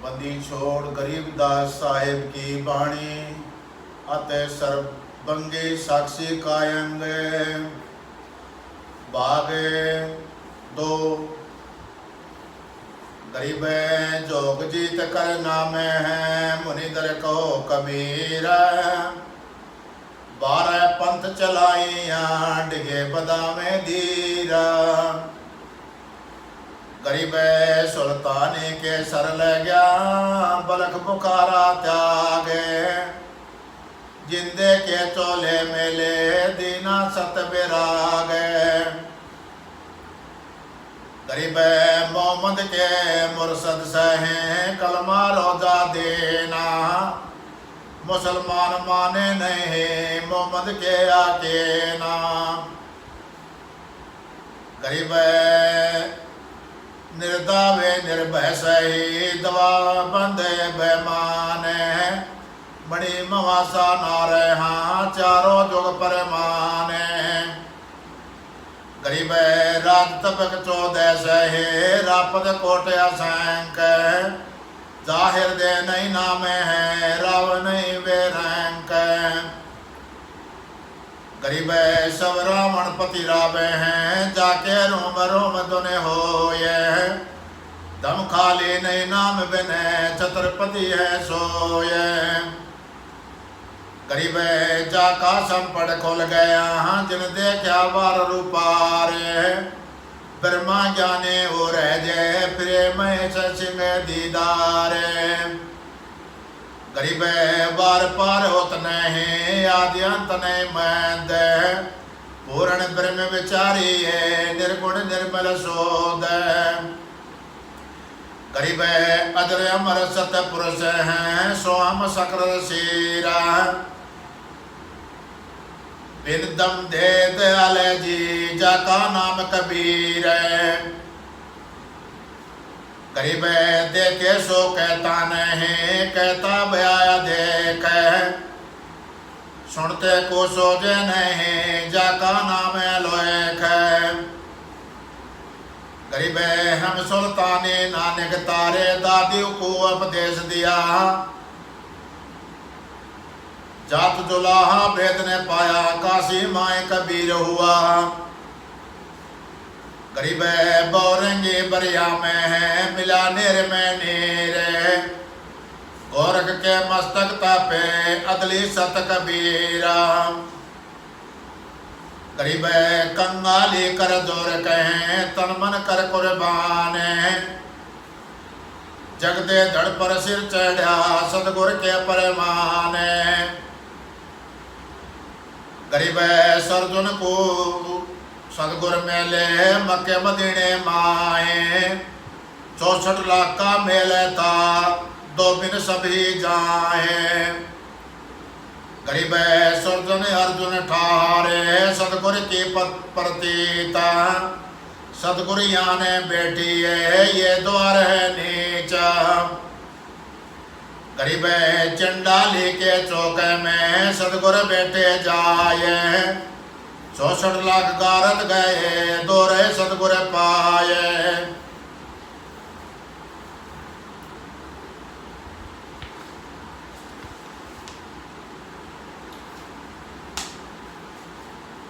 बंदी छोड़ गरीबदास साहिब की बाणी अते सर्वंगी साक्षी कायंगे बागे दो गरीब जोग जीत कर नामे है मुनिदर कहो कबीर 12 पंथ चलाइया डिगे बदामे धीरा गरीब सुल्तानी के सर ले गया बलख बुखारा त्यागे जिंदे के चोले मेले दीना सत विरागे गरीब मोहम्मद के मुर्शद सहे कलमा रोजा देना मुसलमान माने नहीं मोहम्मद के आके ना गरीब निर्दावे निर्भय सही दवा बंदे बेमाने बड़ी मवासा नारे हाँ चारों जुग परमाने गरीब राज तपक 14 सहे रापद कोट असंक जाहिर दे नहीं नामे है राव नहीं वे रैंक गरीब सब रावण पति रावे हैं जाके रोम रोम दुने होए दम खाली नहीं नाम बिने छत्रपति है सोए गरीब जाका संपड़ खोल गया जिन देखा बार रूपारे ब्रह्मा ज्ञाने हो रह जय प्रेम सिंह दीदारे गरीब बार पार होत नहीं आदि अंत नहीं मैंद पूर्ण ब्रह्म विचारी है निर्गुण निर्मल शोध गरीब अजर अमर सत पुरुष हैं सोहम सक्र शीरा बिन दम दे दयाल जी जाका नाम कबीर गरीब देखे सो कहता नहीं कहता बया देख सुनते को सोजे नहीं जाका नाम लोक गरीब हम सुल्तानी नानक तारे दादी को उपदेश दिया जात जुलाहा भेद ने पाया काशी माए कबीर हुआ गरीब बौरंगी बरिया में है मिला नेर में नीर गोरख के मस्तक तापे अदली सत कबीरा गरीब कंगाली कर जोर कहें तन मन कर कुर्बान जग दे धड़ पर सिर चढ़ा सतगुर के परमान गरीब सरजुन को सतगुर मेले मक्के मदीने माए 64 लाख का मेले था 2 बिन सभी जाए गरीब सरजन अर्जुन ठारे सतगुर की प्रतीता सतगुर याने बेटी है ये द्वार है नीचा गरीब चंडाली के चौके में सतगुर बेटे जाए 64 लाख गारत गए दोरे सतगुर पाए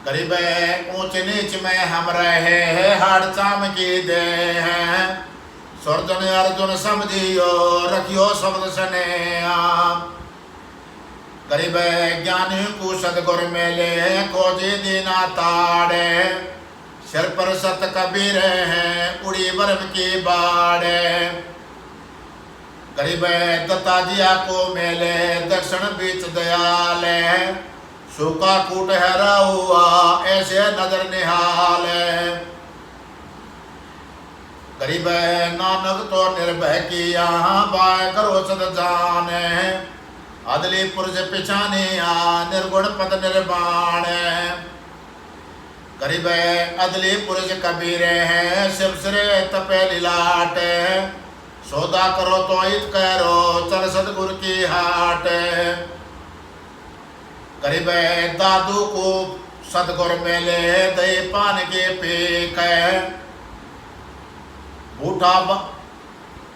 गरीब ऊंच नीच में हम रहे हैं हाड़ चाम की दे हैं सुरजन अर्जुन समझियो रखियो शब्द सने गरीब ज्ञानी को सतगुर मेले खोजी दीना ताड़े सिर पर सत कबीर हैं उड़ी बर्म की बाड़े गरीब दत्ताजिया को मेले दक्षिण बीच दयाल सूखा कूट हरा हुआ ऐसे नजर निहाल गरीब नानक तो निर्भय किया बाय करो सद जाने अदली पुरुष पिछाने निर्गुण पद निर्वाण गरीब अदली पुरुष कबीर हैं शिव सिरे तपे लिलाट सौदा करो तो इत करो चल सतगुरु की हाट गरीब दादू को सतगुर मेले दही पान के पी कै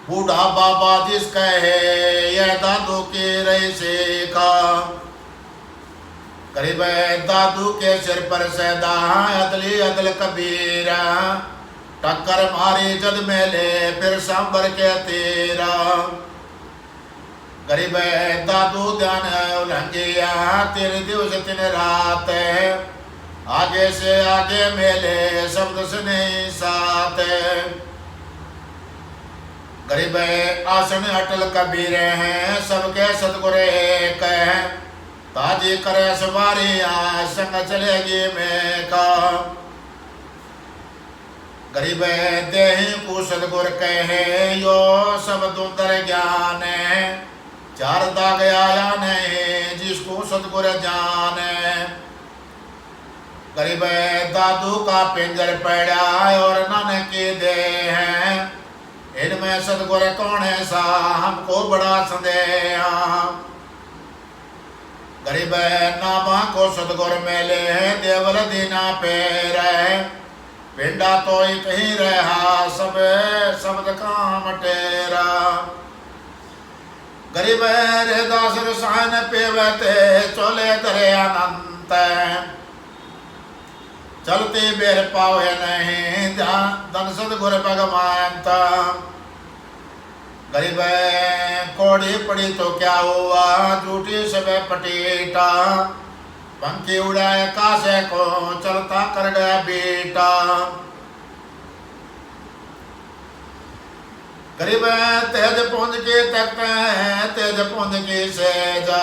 बूढ़ा बाबा जिस कहे यह दादू के रईसे का। करीब दादू के सिर पर सैदा अदली अदल कबीरा, टक्कर मारी जद मेले फिर सांबर के तेरा। गरीब दादू ध्यान उलंघिया तीन दिवस तीन रात, आगे से आगे मेले शब्द सुने साथ। गरीब आसन अटल कबीर हैं सबके सतगुरु एक, ताजी करे सवारी संग चलेगी में का। गरीब देहि को सतगुर कहे यो सब दुंदर ज्ञान, चार दाग आया नहीं जिसको सतगुर जाने। गरीब दादू का पिंजर पड़ा और नानक के दे हैं, इनमें सतगुर कौन सा हमको बड़ा संदेह। गरीब नामा को सतगुर मेले देवल दीना पेर, पिंडा तो एक ही रहा सब शब्द काम टेरा। गरीब रे दास रसायन पेवते चोले दरे अनंत, चलते बेर पावे नहीं ध्यान धन सतगुर भगवान। गरीब कोड़ी पड़ी तो क्या हुआ झूठी सब पटीटा, पंखी उड़ाए कासे को चलता कर गया बेटा। गरीब तेज पुंज की तख्त है तेज पुंज की सेजा,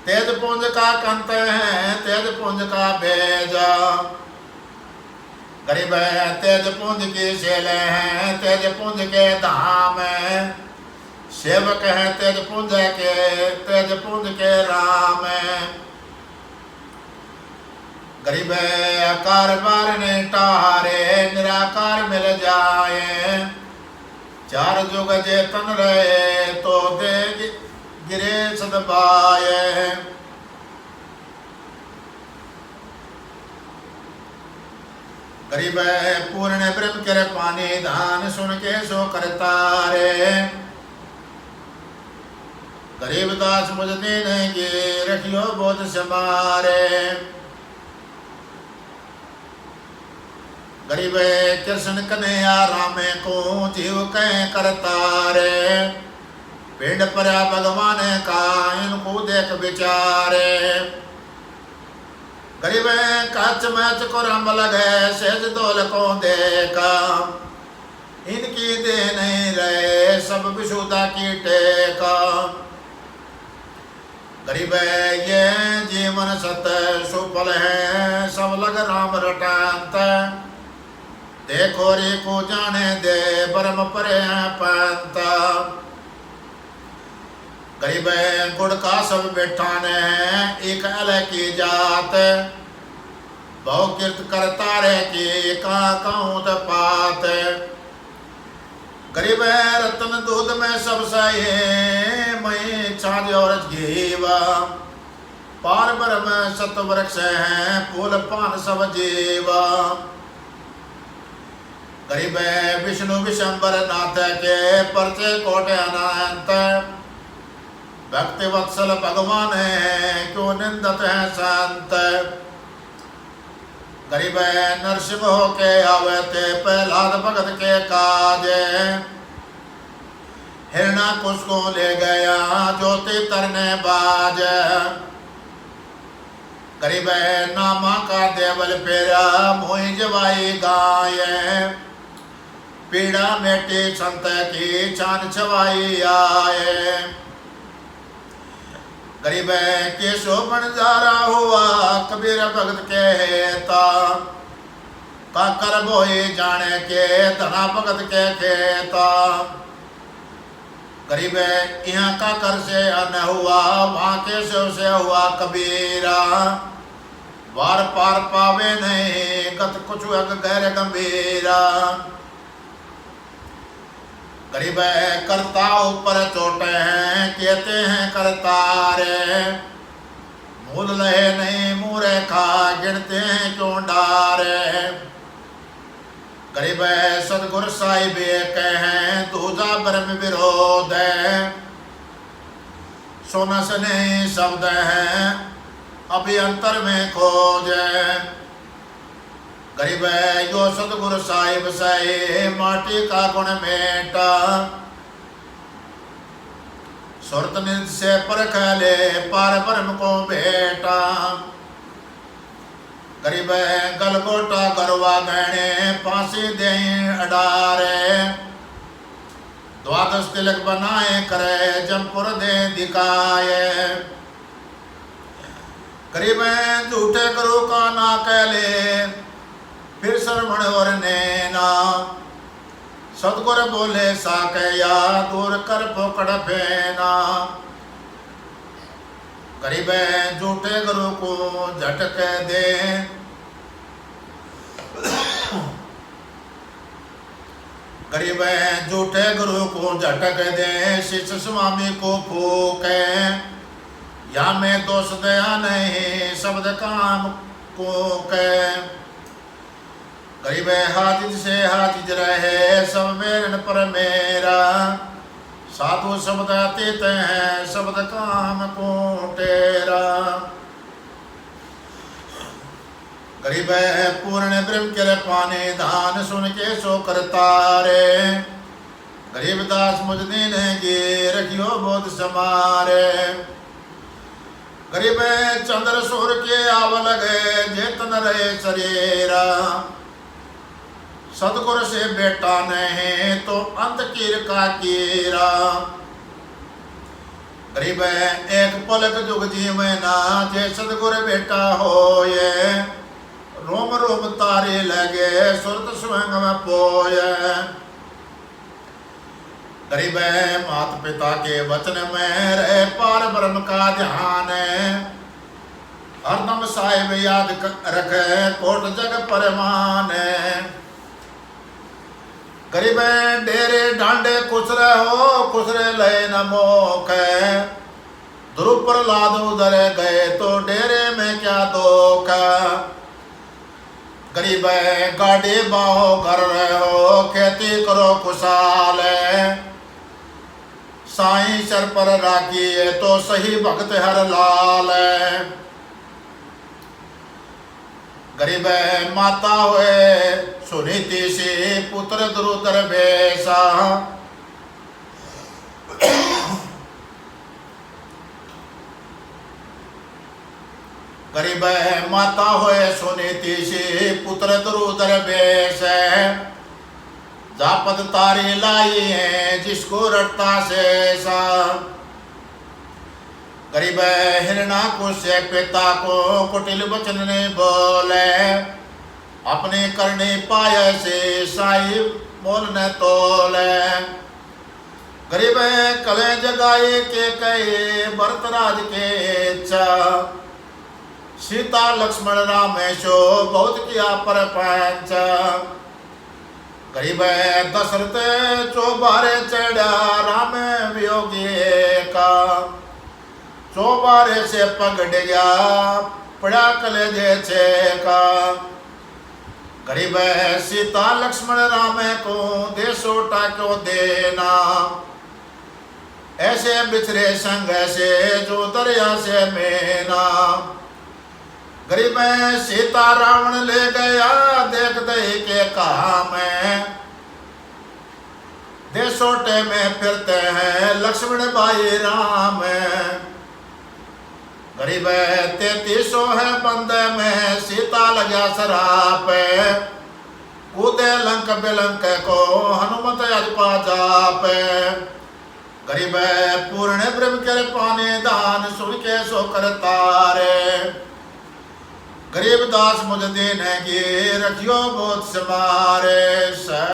तेज पुंज का कंत है तेज पुंज का बेजा। गरीब तेज पुंज की सेल है तेज पुंज के धाम, सेवक है तेज पुंज के राम। गरीब आकार बार ने टारे निराकार मिल जाए, चार जुग जेतन रहे तो दे गिरे सदबाए। गरीब पूर्ण ब्रह्म कर पानी दान सुन के सो करता रे, गरीब दास मुझ देने के रखियो बोध समारे। गरीब कृष्ण कन्हैया राम को जीव कह करता रे, पिंड परा भगवान का इनको देख विचारे। गरीब कच मैच को रंब लगे सेज दौल को देखा, इनकी दे नहीं रहे सब विशुदा की टेका। गरीब ये जीवन सत सुफल है सब लग राम रटांत, देखो रे को जाने दे परम परे पंत। गरीब गुड़ का सब बैठाने एक अलग की जात, बहु कीर्त करता रे की का कहूँ पात। गरीब रतन दूध में सब सही मई छाज और जीवा, पार ब्रह्म सत वृक्ष है फूल पान सब जीवा। गरीब विष्णु विशंबर नाथ के परचे कोटे अनंत, भक्ति वत्सल भगवान है क्यों निंदत है संत। गरीब नरसिंह हो के आवते प्रहलाद भगत के काज, हिरणा कुश को ले गया ज्योति तरने बाज। गरीब नामा का देवल फेरा मोहि जवाई गाय, पीड़ा मेटी संत की छान छवाई आए। गरीब के शोभन जारा हुआ कबीर भगत के हेता, काकर बोई जाने के धना भगत के खेता। गरीब यहाँ काकर से अन्न हुआ वहाँ के शिव से हुआ कबीरा, वार पार पावे नहीं गत कुछ अग गैर गंभीरा। गरीब करता ऊपर चोटे हैं कहते हैं करतारे, मूल लहे नहीं मुँह खा गिनते हैं क्यों डारे। गरीब सतगुर साहिब एक हैं दूजा कर्म विरोध है, सोनस नहीं शब्द है अभियंतर में खोज। गरीब है यो सतगुरु साहिब सहे माटी का गुण मेटा, सुरत निज से परख ले पार ब्रह्म को बेटा। गरीब है गलगोटा गरवा गहने फांसी दे अडारे, द्वादश तिलक बनाए करे जमपुर दे दिखाए। गरीब है झूठे गुरु का ना कहले फिर श्रवण और नैना, सतगुर बोले साकया दूर कर पोकड़ फेना। गरीब है झूठे गुरु को झटक दे, गरीब है झूठे गुरु को झटक दे, शिष्य स्वामी को फूके या में दोष दया नहीं शब्द काम को कह। गरीब है हाजिज से हाजिज रहे सब मेरन पर मेरा, साधु शब्द अतीत है शब्द काम को टेरा। गरीब है पूर्ण ब्रह्म के पाने दान सुन के सो करता रे, गरीब दास मुझ दीन गे रखियो बोध समारे। गरीब है चंद्र सूर के आव लगे जेतन रहे शरीरा, सतगुर से बेटा नहीं तो अंत कीर का कीरा। गरीब है एक पलक जुग जीवना जे सतगुर बेटा होए, रोम रोम तारे लगे सुरत स्वयं में पोए। गरीब है माता पिता के वचन में रहे पार ब्रह्म का ध्यान, हरदम साहिब याद रखे कोट जग परमान। गरीब है डेरे डांडे कुसरे हो कुसरे लय न मोख, ध्रुव प्रहलाद उधर गए तो डेरे में क्या दोख। गरीब है गाड़ी बाहो घर रहो खेती करो खुशहाल, साईं सर पर राखिए तो सही भक्त हर लाल। गरीब है माता हुए सुनीति से पुत्र द्रुतर बेसा, गरीब है माता होए सुनीति से पुत्र द्रुतर बेस, जापद तारी लाई है जिसको रटता शेषा। गरीब है हिरणाकुश से पिता को कुटिल वचन ने बोले, अपने करने पाए से साई मोल न तोले। गरीब है कले जगाए के कहे भरतराज के इच्छा, सीता लक्ष्मण रामेशो बहुत किया पर पंचा। गरीब है दशरथ चौबारे चढ़ा राम वियोगी का, चौबारे से पगड़ गया पड़ा कलेजे छे का। गरीब है सीता लक्ष्मण राम को देशोटा क्यों देना, ऐसे बिछड़े संग से जो दरिया से मेना। गरीब है सीता रावण ले गया देख दही के काम, देशोटे में फिरते हैं लक्ष्मण भाई राम। गरीब है 3300 है बंदे में सीता लगा शराप, कूदे लंक बिलंक को हनुमत अजपा जाप। गरीब है पूर्ण ब्रह्म के पाने दान सुन के सो करता रे, गरीब दास मुझ दीन गे रखियो बहुत समारे।